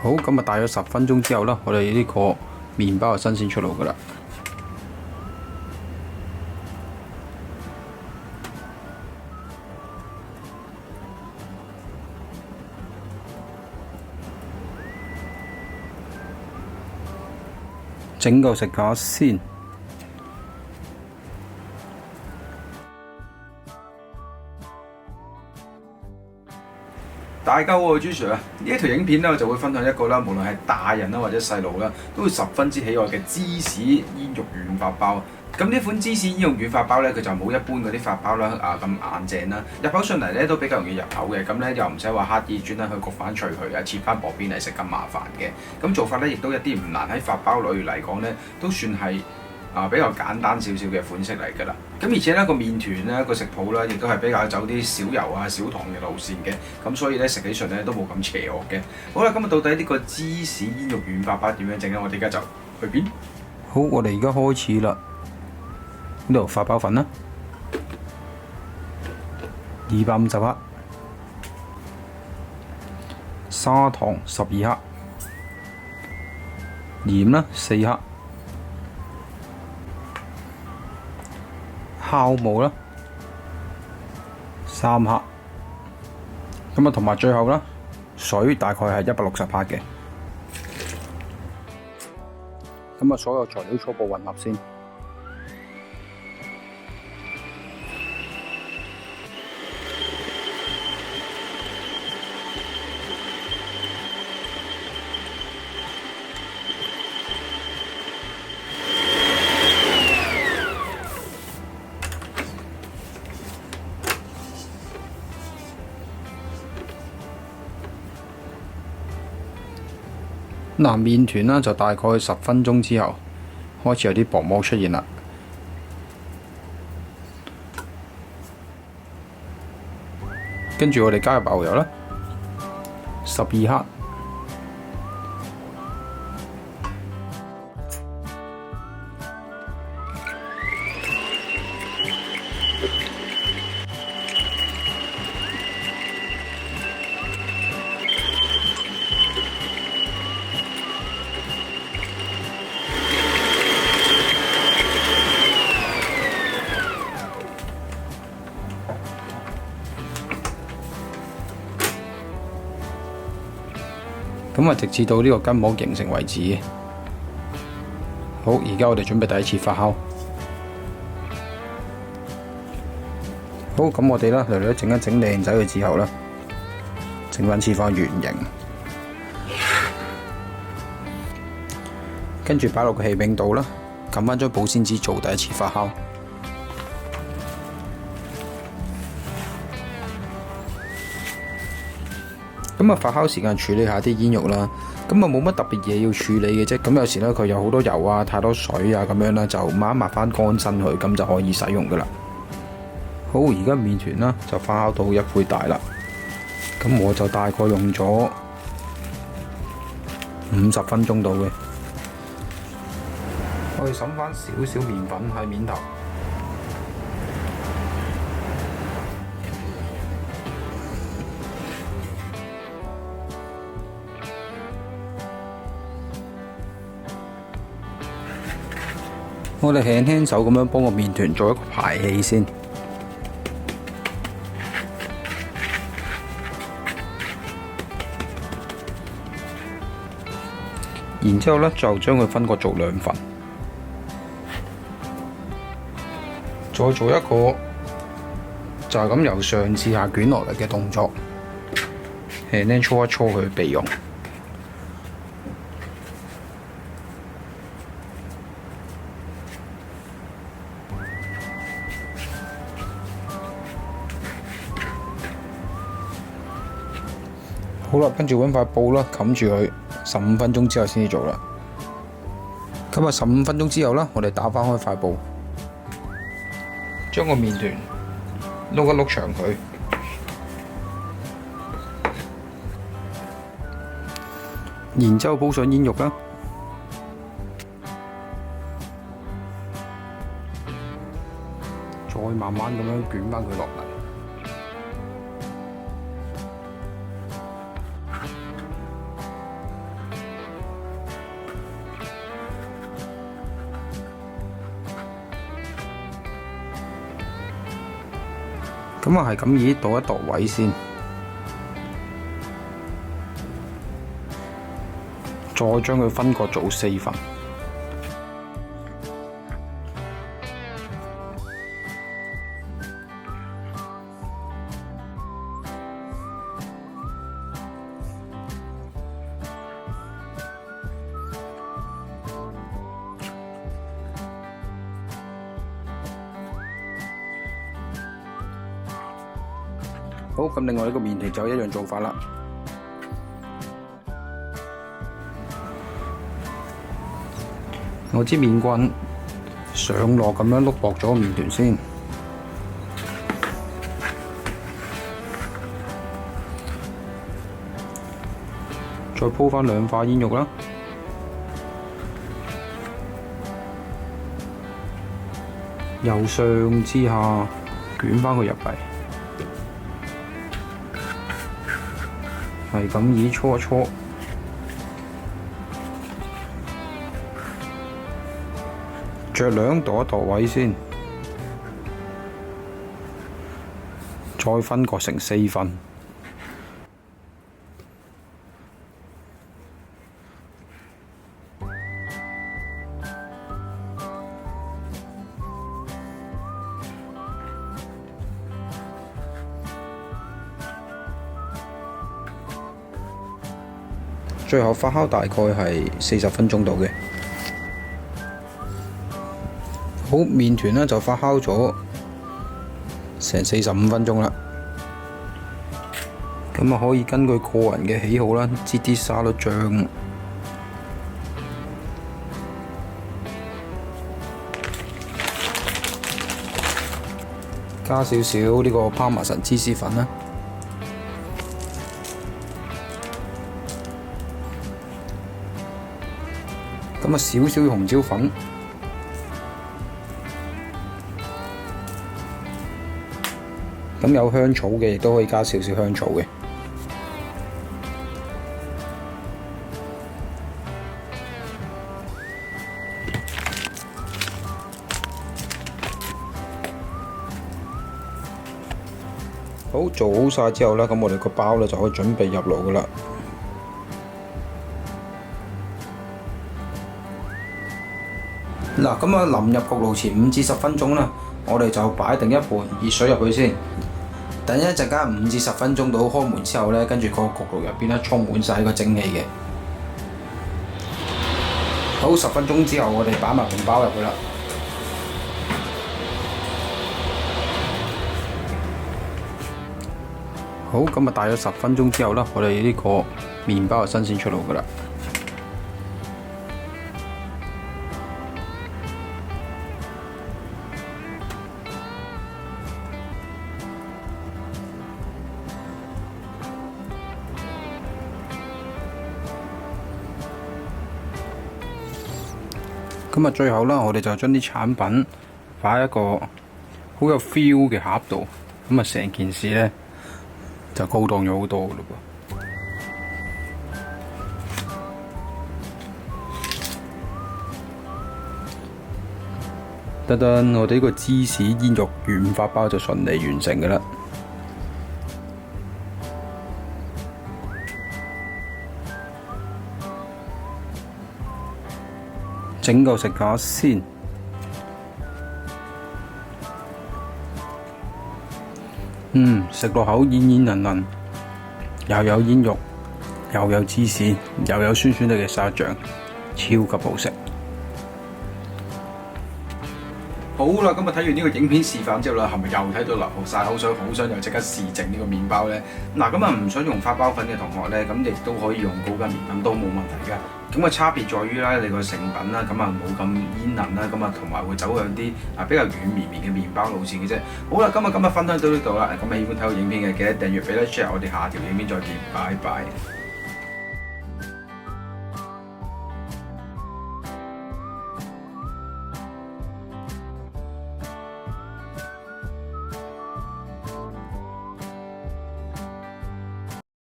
好，咁啊，大約10分鐘之後啦，我哋呢個麵包就新鮮出爐噶啦。整個食下先。大家好，我係朱 Sir 啊！呢一條影片咧，我就會分享一個啦，無論係大人啦或者細路啦，都會十分之喜愛嘅芝士煙肉軟法包。咁呢款芝士煙肉軟法包咧，佢就冇一般嗰啲法包啦咁硬淨啦，入口上嚟咧都比較容易入口嘅。咁咧又唔使話刻意專登去焗翻脆佢啊，切翻薄邊嚟食咁麻煩嘅。咁做法咧亦都一啲唔難，喺法包類嚟講咧都算係比較簡單少少嘅款式嚟㗎啦，咁而且咧個麵團咧個食譜咧亦都係比較走啲少油啊少糖嘅路線嘅，咁所以咧食起上咧都冇咁邪惡嘅。好啦，咁啊到底呢個芝士煙肉軟法包點樣整咧？我哋而家就去邊？好，我哋而家開始啦。呢度法包粉啦，250克，砂糖12克，鹽啦4克。酵母啦3克，咁啊同埋最後啦，水大概係160克嘅。咁啊，所有材料初步混合先。嗱，麵團啦就大概10分鐘之後開始有啲薄膜出現啦。跟住我哋加入牛油啦，12克。咁啊，直至到呢個筋膜形成為止。好，而家我哋準備第一次發酵。好，咁我哋咧嚟整一整靚仔佢之後咧，整翻次翻圓形，跟住擺落個氣柄度啦，撳翻張保鮮紙做第一次發酵。咁啊，發酵時間處理下啲煙肉啦，咁啊冇乜特別嘢要處理嘅啫。咁有時咧佢有好多油啊、太多水啊咁樣啦，就抹一抹翻乾身佢，咁就可以使用噶啦。好，而家麵團啦就發酵到1倍大啦，咁我就大概用咗50分鐘到嘅。我哋滲翻少少麵粉喺面頭。我哋輕輕手咁樣幫個麵團做一個排氣先，然之後呢就將佢分割做2份，再做一個就係咁由上至下捲落嚟嘅動作，輕輕搓一搓佢備用。好啦，跟住揾塊布啦，冚住佢15分鐘之後先至做啦。咁啊，15分鐘之後啦，我哋打翻開塊布，將個麵團碌一碌長佢，然之後鋪上煙肉啦，再慢慢咁樣捲翻佢落嚟。咁啊係咁以度一度位先，再將佢分割做4份。好，咁另外呢個麵團就一樣做法啦。我支麵棍上落咁樣碌薄咗個麵團先，再鋪返2塊煙肉啦，由上至下捲返佢入嚟。係咁以搓一搓，酌量度一度位先，再分割成4份。最後發酵大概係40分鐘到嘅。好，麵團呢就發酵咗成45分鐘啦。咁啊可以根據個人嘅喜好啦，擠啲沙律醬，加少少呢個帕瑪森芝士粉啦。咁啊少少紅椒粉，咁有香草嘅亦都可以加少少香草嘅。好，做好晒之後啦，咁我哋個包咧就可以準備入爐噶啦。嗱，咁啊淋入焗爐前5至10分鐘啦，我哋就擺定一盤熱水入去先，等一陣間5至10分鐘到開門之後呢，跟住個焗爐入邊咧充滿晒個蒸汽嘅。好，10分鐘之後我哋擺埋盤包入去啦。好，咁啊大約10分鐘之後啦，我哋呢個麵包就新鮮出爐噶啦。咁啊，最後啦，我哋就將啲產品擺喺一個好有 feel 嘅盒度，咁啊，成件事咧就高檔咗好多噶嘞噃。噔噔，我哋呢個芝士煙肉軟發包就順利完成噶啦。整個食下先，食落口煙煙韌韌，又有煙肉，又有芝士，又有酸酸哋嘅沙醬，超級好食。好啦，咁啊睇完呢個影片示範之後啦，係咪又睇到流晒口水，好想又即刻試整呢個麵包呢？嗱，咁啊唔想用發包粉嘅同學呢，咁亦都可以用高筋麵粉都冇問題嘅。咁個差別在於啦，你個成品啦，咁啊冇咁煙韌啦，咁啊同埋會走向啲比較軟綿綿嘅麵包路線嘅啫。好啦，今日分享到呢度啦，咁喜歡睇到影片嘅記得訂閱、俾 like、share，我哋下條影片再見，拜拜。